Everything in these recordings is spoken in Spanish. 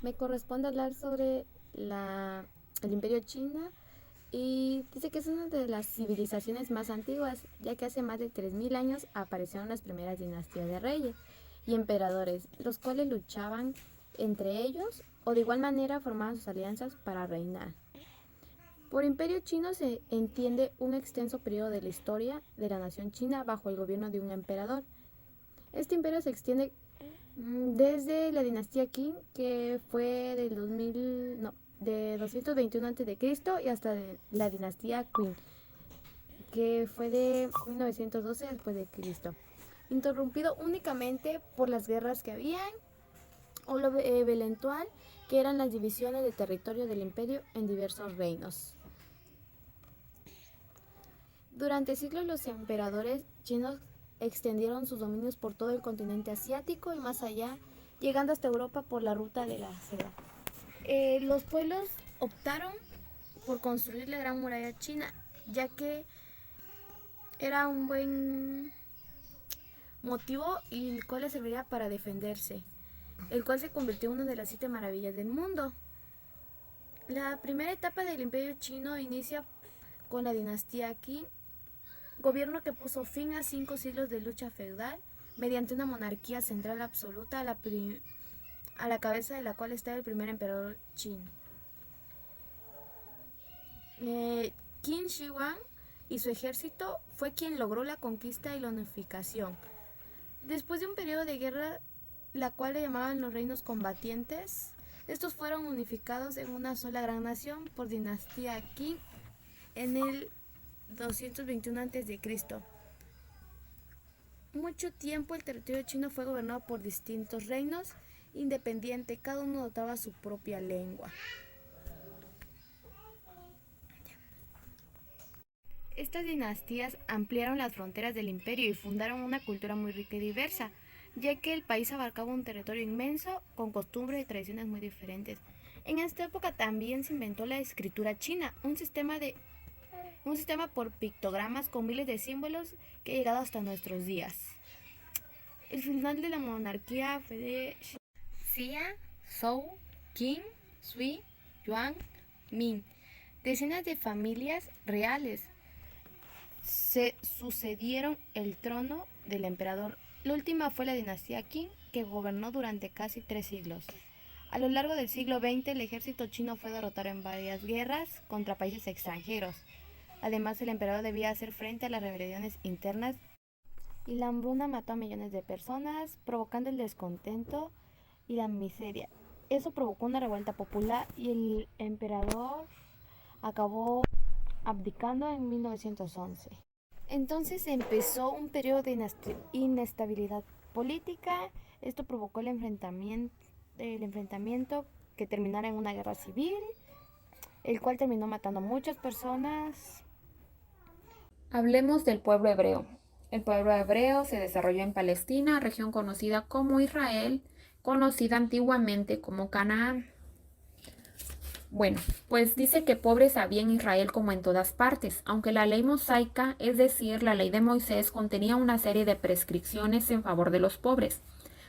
Me corresponde hablar sobre el Imperio China y dice que es una de las civilizaciones más antiguas, ya que hace más de 3000 años aparecieron las primeras dinastías de reyes y emperadores, los cuales luchaban entre ellos o de igual manera formaban sus alianzas para reinar. Por imperio chino se entiende un extenso periodo de la historia de la nación china bajo el gobierno de un emperador. Este imperio se extiende desde la dinastía Qing, que fue del 2000, no, de 221 a.C. y hasta la dinastía Qing, que fue de 1912 después de Cristo, interrumpido únicamente por las guerras que habían o lo eventual que eran las divisiones de territorio del imperio en diversos reinos. Durante siglos los emperadores chinos extendieron sus dominios por todo el continente asiático y más allá, llegando hasta Europa por la ruta de la seda. Los pueblos optaron por construir la Gran Muralla China, ya que era un buen motivo y el cual les serviría para defenderse, el cual se convirtió en una de las 7 maravillas del mundo. La primera etapa del Imperio Chino inicia con la dinastía Qing, gobierno que puso fin a 5 siglos de lucha feudal mediante una monarquía central absoluta a la cabeza de la cual estaba el primer emperador chino. Qin Shi Huang y su ejército fue quien logró la conquista y la unificación. Después de un periodo de guerra, la cual le llamaban los reinos combatientes, estos fueron unificados en una sola gran nación por dinastía Qing en el 221 a.C. Mucho tiempo el territorio chino fue gobernado por distintos reinos independientes, cada uno adoptaba su propia lengua. Estas dinastías ampliaron las fronteras del imperio y fundaron una cultura muy rica y diversa, ya que el país abarcaba un territorio inmenso con costumbres y tradiciones muy diferentes. En esta época también se inventó la escritura china, un sistema por pictogramas con miles de símbolos que ha llegado hasta nuestros días. El final de la monarquía fue de Xia, Zhou, Qin, Sui, Yuan, Ming. Decenas de familias reales se sucedieron el trono del emperador. La última fue la dinastía Qing, que gobernó durante casi 3 siglos. A lo largo del siglo XX, el ejército chino fue derrotado en varias guerras contra países extranjeros. Además, el emperador debía hacer frente a las rebeliones internas y la hambruna mató a millones de personas, provocando el descontento y la miseria. Eso provocó una revuelta popular y el emperador acabó abdicando en 1911. Entonces empezó un periodo de inestabilidad política. Esto provocó el enfrentamiento que terminara en una guerra civil, el cual terminó matando a muchas personas. Hablemos del pueblo hebreo. El pueblo hebreo se desarrolló en Palestina, región conocida como Israel, conocida antiguamente como Canaán. Bueno, pues dice que pobres había en Israel como en todas partes, aunque la ley mosaica, es decir, la ley de Moisés, contenía una serie de prescripciones en favor de los pobres.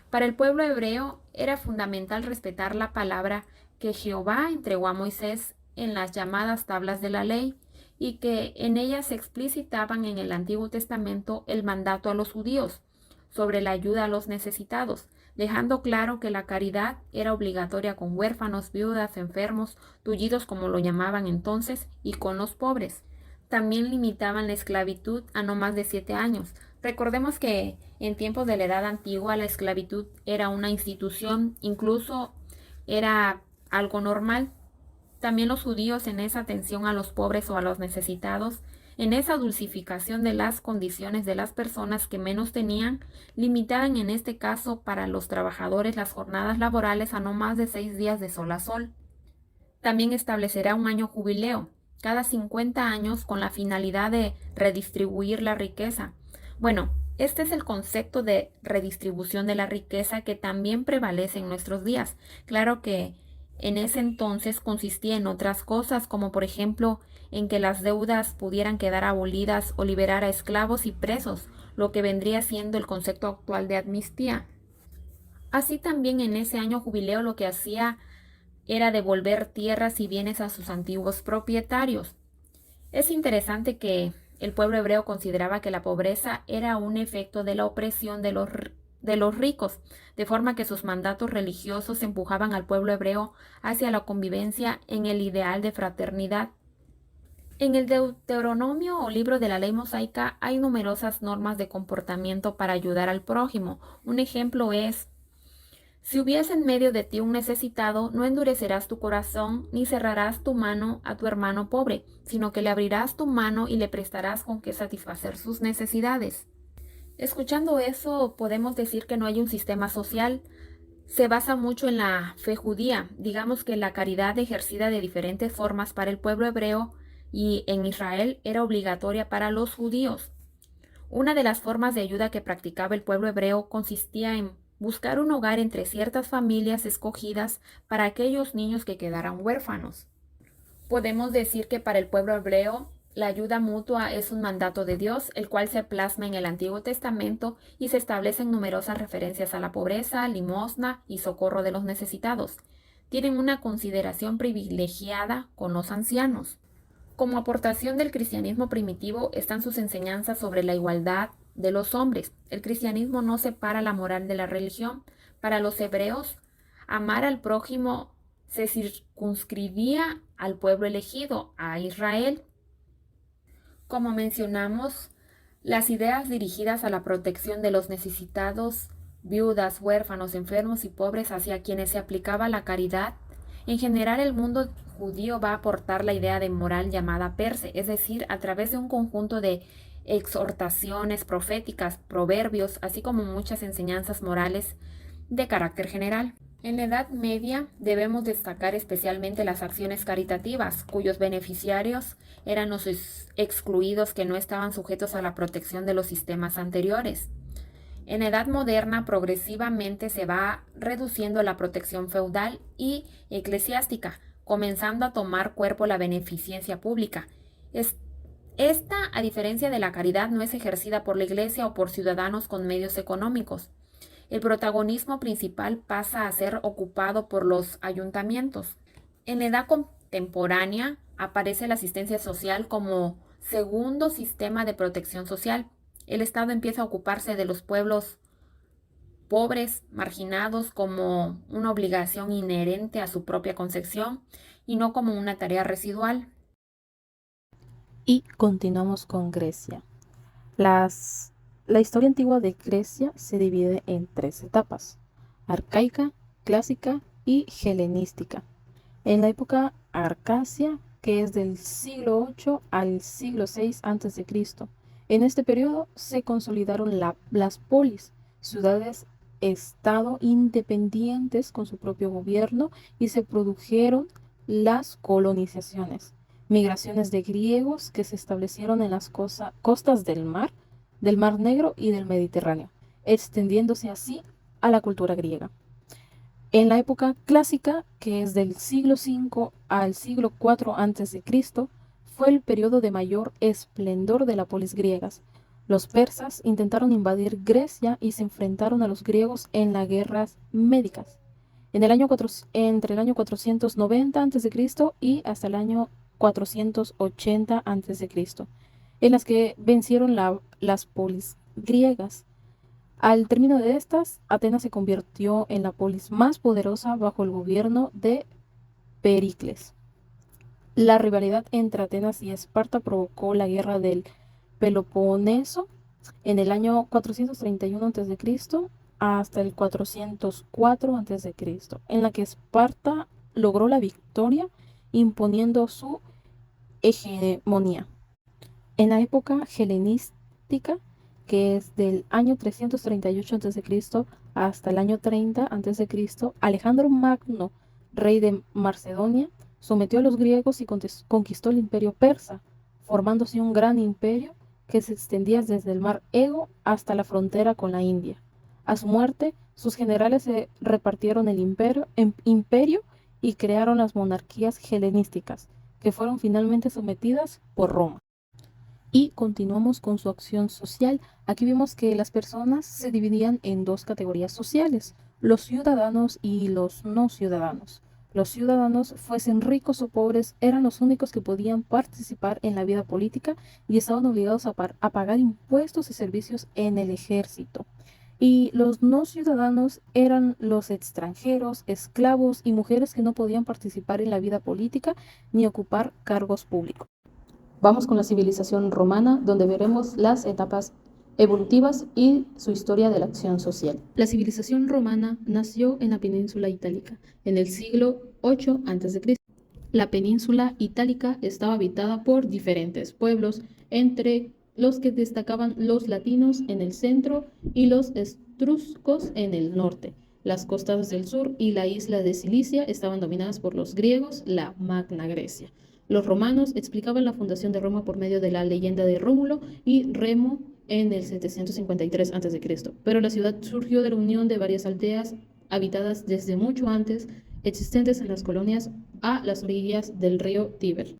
Para el pueblo hebreo era fundamental respetar la palabra que Jehová entregó a Moisés en las llamadas tablas de la ley y que en ellas se explicitaban en el Antiguo Testamento el mandato a los judíos sobre la ayuda a los necesitados, dejando claro que la caridad era obligatoria con huérfanos, viudas, enfermos, tullidos como lo llamaban entonces, y con los pobres. También limitaban la esclavitud a no más de 7 años. Recordemos que en tiempos de la Edad Antigua la esclavitud era una institución, incluso era algo normal. También los judíos en esa atención a los pobres o a los necesitados, en esa dulcificación de las condiciones de las personas que menos tenían, limitaban en este caso para los trabajadores las jornadas laborales a no más de 6 días de sol a sol. También establecerá un año jubileo, cada 50 años con la finalidad de redistribuir la riqueza. Bueno, este es el concepto de redistribución de la riqueza que también prevalece en nuestros días. Claro que en ese entonces consistía en otras cosas, como por ejemplo en que las deudas pudieran quedar abolidas o liberar a esclavos y presos, lo que vendría siendo el concepto actual de amnistía. Así también en ese año jubileo lo que hacía era devolver tierras y bienes a sus antiguos propietarios. Es interesante que el pueblo hebreo consideraba que la pobreza era un efecto de la opresión de los ricos, de forma que sus mandatos religiosos empujaban al pueblo hebreo hacia la convivencia en el ideal de fraternidad. En el Deuteronomio o libro de la ley mosaica hay numerosas normas de comportamiento para ayudar al prójimo. Un ejemplo es: si hubiese en medio de ti un necesitado, no endurecerás tu corazón, ni cerrarás tu mano a tu hermano pobre, sino que le abrirás tu mano y le prestarás con qué satisfacer sus necesidades. Escuchando eso, podemos decir que no hay un sistema social. Se basa mucho en la fe judía. Digamos que la caridad ejercida de diferentes formas para el pueblo hebreo y en Israel era obligatoria para los judíos. Una de las formas de ayuda que practicaba el pueblo hebreo consistía en buscar un hogar entre ciertas familias escogidas para aquellos niños que quedaran huérfanos. Podemos decir que para el pueblo hebreo la ayuda mutua es un mandato de Dios, el cual se plasma en el Antiguo Testamento y se establecen numerosas referencias a la pobreza, limosna y socorro de los necesitados. Tienen una consideración privilegiada con los ancianos. Como aportación del cristianismo primitivo están sus enseñanzas sobre la igualdad de los hombres. El cristianismo no separa la moral de la religión. Para los hebreos, amar al prójimo se circunscribía al pueblo elegido, a Israel. Como mencionamos, las ideas dirigidas a la protección de los necesitados, viudas, huérfanos, enfermos y pobres hacia quienes se aplicaba la caridad. En general, el mundo judío va a aportar la idea de moral llamada perse, es decir, a través de un conjunto de exhortaciones proféticas, proverbios, así como muchas enseñanzas morales de carácter general. En la Edad Media debemos destacar especialmente las acciones caritativas, cuyos beneficiarios eran los excluidos que no estaban sujetos a la protección de los sistemas anteriores. En la Edad Moderna progresivamente se va reduciendo la protección feudal y eclesiástica, comenzando a tomar cuerpo la beneficencia pública. Esta, a diferencia de la caridad, no es ejercida por la Iglesia o por ciudadanos con medios económicos. El protagonismo principal pasa a ser ocupado por los ayuntamientos. En la edad contemporánea aparece la asistencia social como segundo sistema de protección social. El Estado empieza a ocuparse de los pueblos pobres, marginados, como una obligación inherente a su propia concepción y no como una tarea residual. Y continuamos con Grecia. La historia antigua de Grecia se divide en 3 etapas: arcaica, clásica y helenística. En la época arcasia, que es del siglo VIII al siglo VI a.C., en este periodo se consolidaron las polis, ciudades-estado independientes con su propio gobierno, y se produjeron las colonizaciones, migraciones de griegos que se establecieron en las costas del Mar Negro y del Mediterráneo, extendiéndose así a la cultura griega. En la época clásica, que es del siglo V al siglo IV a.C., fue el periodo de mayor esplendor de las polis griegas. Los persas intentaron invadir Grecia y se enfrentaron a los griegos en las guerras médicas entre el año 490 a.C. y hasta el año 480 a.C., en las que vencieron las polis griegas. Al término de estas, Atenas se convirtió en la polis más poderosa bajo el gobierno de Pericles. La rivalidad entre Atenas y Esparta provocó la guerra del Peloponeso en el año 431 a.C. hasta el 404 a.C., en la que Esparta logró la victoria imponiendo su hegemonía. En la época helenística, que es del año 338 a.C. hasta el año 30 a.C., Alejandro Magno, rey de Macedonia, sometió a los griegos y conquistó el imperio persa, formándose un gran imperio que se extendía desde el mar Egeo hasta la frontera con la India. A su muerte, sus generales se repartieron el imperio y crearon las monarquías helenísticas, que fueron finalmente sometidas por Roma. Y continuamos con su acción social. Aquí vimos que las personas se dividían en 2 categorías sociales: los ciudadanos y los no ciudadanos. Los ciudadanos, fuesen ricos o pobres, eran los únicos que podían participar en la vida política y estaban obligados a pagar impuestos y servicios en el ejército. Y los no ciudadanos eran los extranjeros, esclavos y mujeres que no podían participar en la vida política ni ocupar cargos públicos. Vamos con la civilización romana, donde veremos las etapas evolutivas y su historia de la acción social. La civilización romana nació en la península itálica en el siglo VIII a.C. La península itálica estaba habitada por diferentes pueblos, entre los que destacaban los latinos en el centro y los etruscos en el norte. Las costas del sur y la isla de Cilicia estaban dominadas por los griegos, la Magna Grecia. Los romanos explicaban la fundación de Roma por medio de la leyenda de Rómulo y Remo en el 753 a.C., pero la ciudad surgió de la unión de varias aldeas habitadas desde mucho antes, existentes en las colonias a las orillas del río Tíber.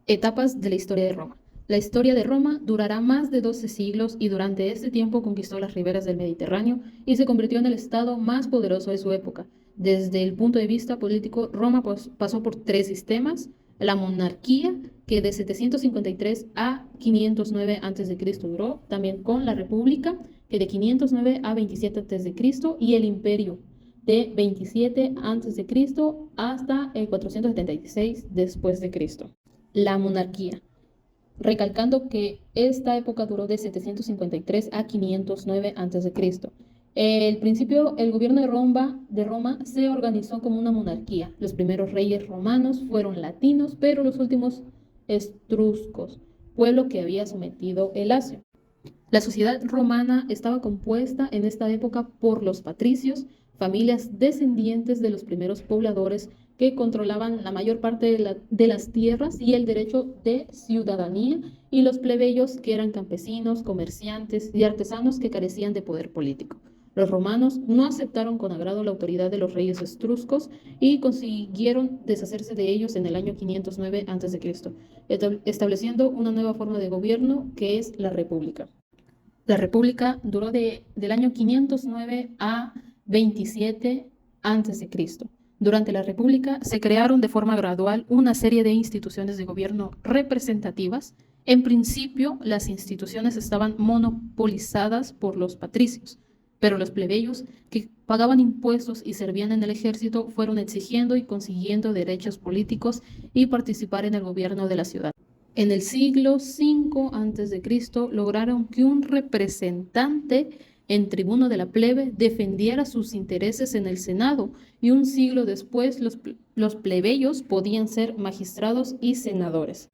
Etapas de la historia de Roma. La historia de Roma durará más de 12 siglos y durante este tiempo conquistó las riberas del Mediterráneo y se convirtió en el estado más poderoso de su época. Desde el punto de vista político, Roma pasó por 3 sistemas: la monarquía, que de 753 a 509 a.C. duró, también con la república, que de 509 a 27 a.C., y el imperio, de 27 a.C. hasta el 476 después de Cristo. La monarquía, recalcando que esta época duró de 753 a 509 a.C. El principio, el gobierno de Roma se organizó como una monarquía. Los primeros reyes romanos fueron latinos, pero los últimos etruscos, pueblo que había sometido el Asia. La sociedad romana estaba compuesta en esta época por los patricios, familias descendientes de los primeros pobladores que controlaban la mayor parte de las tierras y el derecho de ciudadanía, y los plebeyos, que eran campesinos, comerciantes y artesanos que carecían de poder político. Los romanos no aceptaron con agrado la autoridad de los reyes etruscos y consiguieron deshacerse de ellos en el año 509 a.C., estableciendo una nueva forma de gobierno que es la república. La república duró del año 509 a 27 a.C. Durante la república se crearon de forma gradual una serie de instituciones de gobierno representativas. En principio, las instituciones estaban monopolizadas por los patricios, pero los plebeyos, que pagaban impuestos y servían en el ejército, fueron exigiendo y consiguiendo derechos políticos y participar en el gobierno de la ciudad. En el siglo V a.C. lograron que un representante en tribuno de la plebe defendiera sus intereses en el Senado, y un siglo después los plebeyos podían ser magistrados y senadores.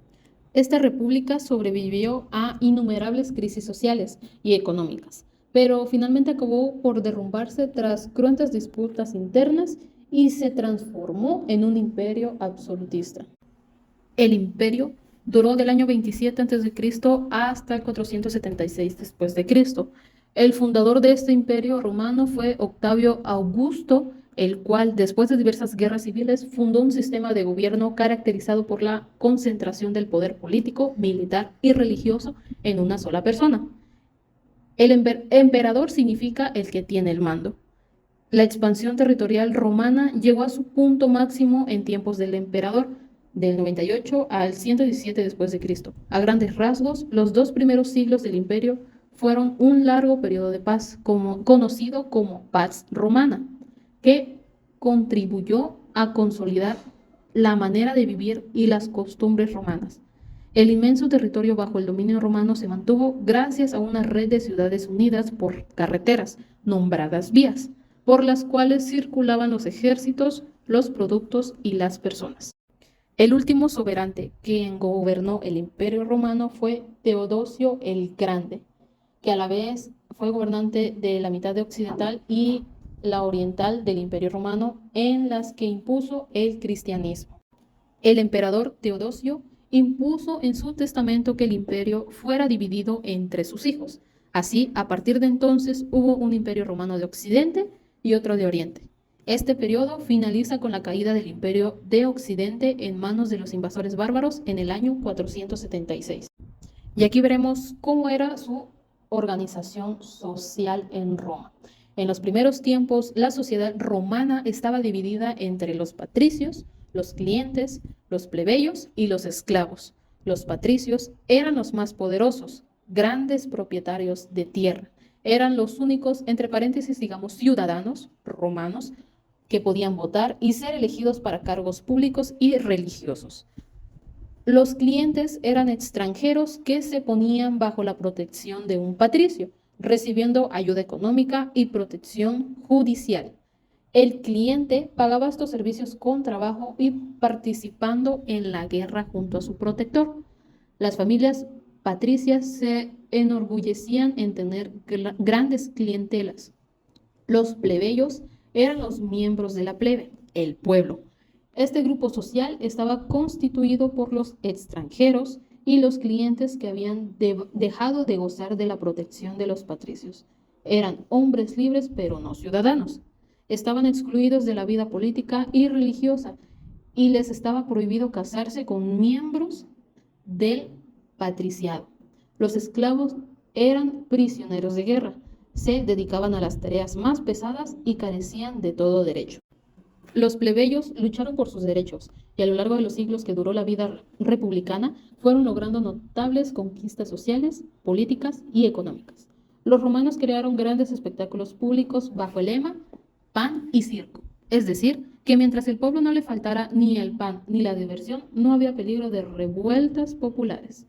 Esta república sobrevivió a innumerables crisis sociales y económicas, pero finalmente acabó por derrumbarse tras cruentas disputas internas y se transformó en un imperio absolutista. El imperio duró del año 27 a.C. hasta el 476 después de Cristo. El fundador de este imperio romano fue Octavio Augusto, el cual, después de diversas guerras civiles, fundó un sistema de gobierno caracterizado por la concentración del poder político, militar y religioso en una sola persona. El emperador significa el que tiene el mando. La expansión territorial romana llegó a su punto máximo en tiempos del emperador, del 98 al 117 después de Cristo. A grandes rasgos, los 2 primeros siglos del imperio fueron un largo periodo de paz, conocido como Paz Romana, que contribuyó a consolidar la manera de vivir y las costumbres romanas. El inmenso territorio bajo el dominio romano se mantuvo gracias a una red de ciudades unidas por carreteras, nombradas vías, por las cuales circulaban los ejércitos, los productos y las personas. El último soberano quien gobernó el Imperio Romano fue Teodosio el Grande, que a la vez fue gobernante de la mitad occidental y la oriental del Imperio Romano, en las que impuso el cristianismo. El emperador Teodosio impuso en su testamento que el imperio fuera dividido entre sus hijos. Así, a partir de entonces, hubo un imperio romano de Occidente y otro de Oriente. Este periodo finaliza con la caída del imperio de Occidente en manos de los invasores bárbaros en el año 476. Y aquí veremos cómo era su organización social en Roma. En los primeros tiempos, la sociedad romana estaba dividida entre los patricios, los clientes, los plebeyos y los esclavos. Los patricios eran los más poderosos, grandes propietarios de tierra. Eran los únicos, entre paréntesis, digamos, ciudadanos romanos que podían votar y ser elegidos para cargos públicos y religiosos. Los clientes eran extranjeros que se ponían bajo la protección de un patricio, recibiendo ayuda económica y protección judicial. El cliente pagaba estos servicios con trabajo y participando en la guerra junto a su protector. Las familias patricias se enorgullecían en tener grandes clientelas. Los plebeyos eran los miembros de la plebe, el pueblo. Este grupo social estaba constituido por los extranjeros y los clientes que habían dejado de gozar de la protección de los patricios. Eran hombres libres pero no ciudadanos. Estaban excluidos de la vida política y religiosa y les estaba prohibido casarse con miembros del patriciado. Los esclavos eran prisioneros de guerra, se dedicaban a las tareas más pesadas y carecían de todo derecho. Los plebeyos lucharon por sus derechos y a lo largo de los siglos que duró la vida republicana fueron logrando notables conquistas sociales, políticas y económicas. Los romanos crearon grandes espectáculos públicos bajo el lema pan y circo, es decir, que mientras el pueblo no le faltara ni el pan ni la diversión, no había peligro de revueltas populares.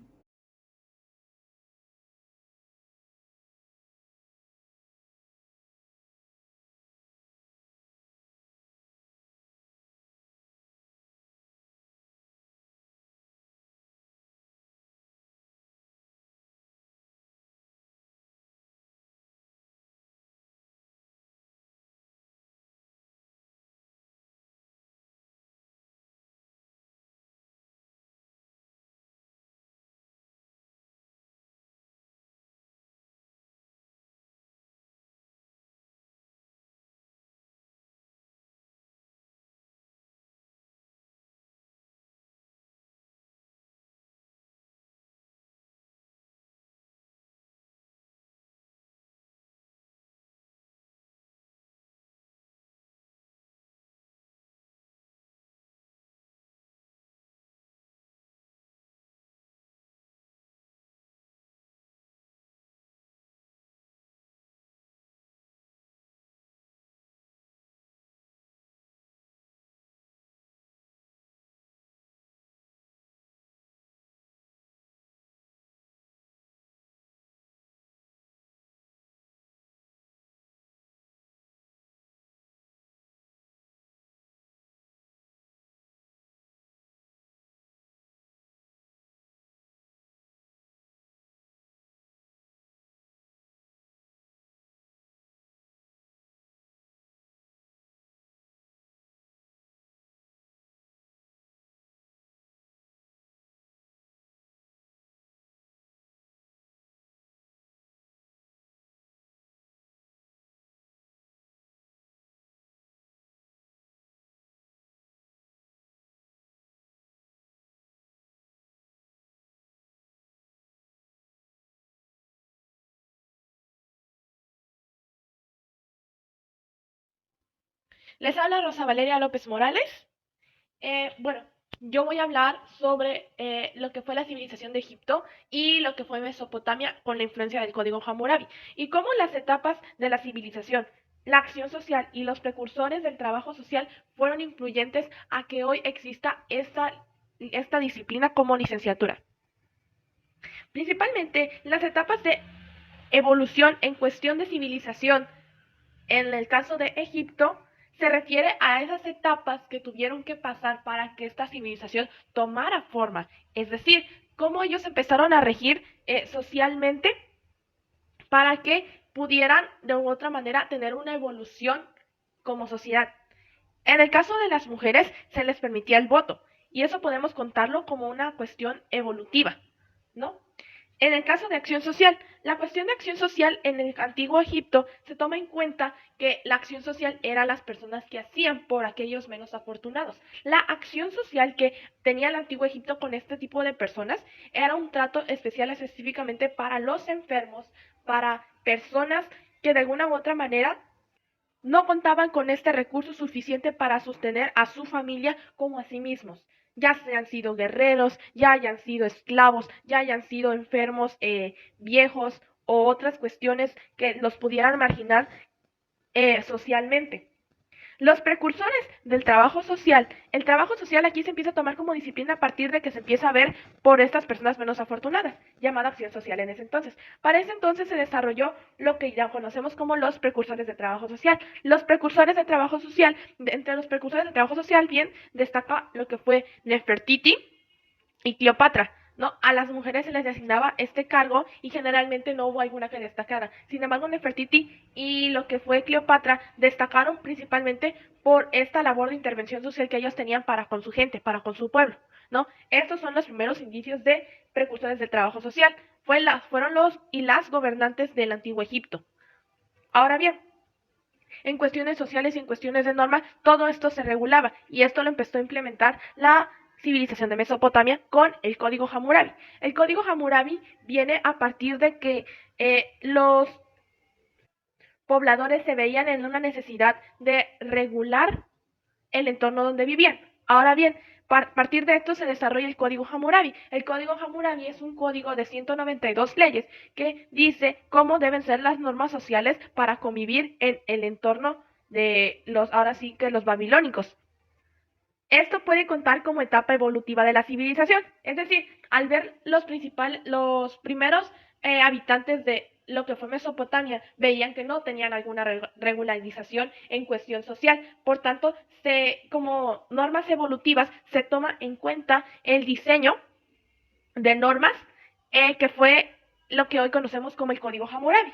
Les habla Rosa Valeria López Morales. Bueno, yo voy a hablar sobre lo que fue la civilización de Egipto y lo que fue Mesopotamia con la influencia del Código Hammurabi y cómo las etapas de la civilización, la acción social y los precursores del trabajo social fueron influyentes a que hoy exista esta disciplina como licenciatura. Principalmente las etapas de evolución en cuestión de civilización, en el caso de Egipto, se refiere a esas etapas que tuvieron que pasar para que esta civilización tomara forma. Es decir, cómo ellos empezaron a regir socialmente para que pudieran de u otra manera tener una evolución como sociedad. En el caso de las mujeres se les permitía el voto y eso podemos contarlo como una cuestión evolutiva, ¿no? En el caso de acción social, la cuestión de acción social en el antiguo Egipto se toma en cuenta que la acción social era las personas que hacían por aquellos menos afortunados. La acción social que tenía el antiguo Egipto con este tipo de personas era un trato especial específicamente para los enfermos, para personas que de alguna u otra manera no contaban con este recurso suficiente para sostener a su familia como a sí mismos. Ya hayan sido guerreros, ya hayan sido esclavos, ya hayan sido enfermos, viejos o otras cuestiones que los pudieran marginar socialmente. Los precursores del trabajo social. El trabajo social aquí se empieza a tomar como disciplina a partir de que se empieza a ver por estas personas menos afortunadas, llamada acción social en ese entonces. Para ese entonces se desarrolló lo que ya conocemos como los precursores de trabajo social. Los precursores de trabajo social, entre los precursores de trabajo social, bien, destaca lo que fue Nefertiti y Cleopatra. ¿No? A las mujeres se les designaba este cargo y generalmente no hubo alguna que destacara. Sin embargo, Nefertiti y lo que fue Cleopatra destacaron principalmente por esta labor de intervención social que ellos tenían para con su gente, para con su pueblo. ¿No? Estos son los primeros indicios de precursores del trabajo social. Fueron los y las gobernantes del antiguo Egipto. Ahora bien, en cuestiones sociales y en cuestiones de norma, todo esto se regulaba y esto lo empezó a implementar la civilización de Mesopotamia con el Código Hammurabi. El Código Hammurabi viene a partir de que los pobladores se veían en una necesidad de regular el entorno donde vivían. Ahora bien, a partir de esto se desarrolla el Código Hammurabi. El Código Hammurabi es un código de 192 leyes que dice cómo deben ser las normas sociales para convivir en el entorno de ahora sí que los babilónicos. Esto puede contar como etapa evolutiva de la civilización, es decir, al ver los primeros habitantes de lo que fue Mesopotamia veían que no tenían alguna regularización en cuestión social, por tanto, como normas evolutivas se toma en cuenta el diseño de normas que fue lo que hoy conocemos como el Código Hammurabi.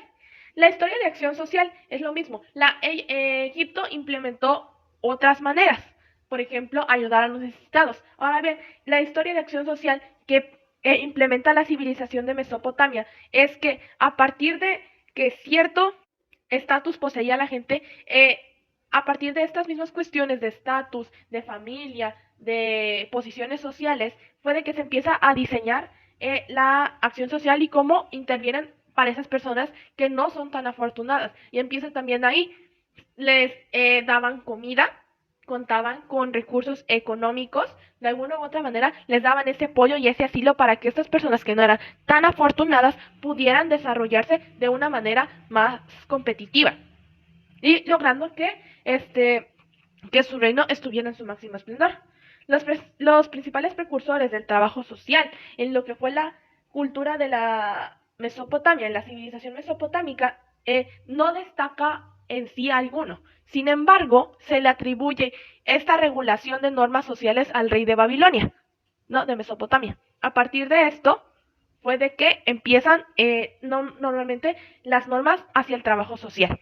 La historia de acción social es lo mismo. Egipto implementó otras maneras, por ejemplo, ayudar a los necesitados. Ahora bien, la historia de acción social que implementa la civilización de Mesopotamia es que a partir de que cierto estatus poseía la gente, a partir de estas mismas cuestiones de estatus, de familia, de posiciones sociales, fue de que se empieza a diseñar la acción social y cómo intervienen para esas personas que no son tan afortunadas. Y empieza también ahí, les daban comida, contaban con recursos económicos, de alguna u otra manera les daban ese apoyo y ese asilo para que estas personas que no eran tan afortunadas pudieran desarrollarse de una manera más competitiva y logrando que su reino estuviera en su máximo esplendor. Los principales precursores del trabajo social en lo que fue la cultura de la Mesopotamia, en la civilización mesopotámica, no destaca en sí alguno. Sin embargo, se le atribuye esta regulación de normas sociales al rey de Babilonia, ¿no? De Mesopotamia. A partir de esto, fue de que empiezan normalmente las normas hacia el trabajo social.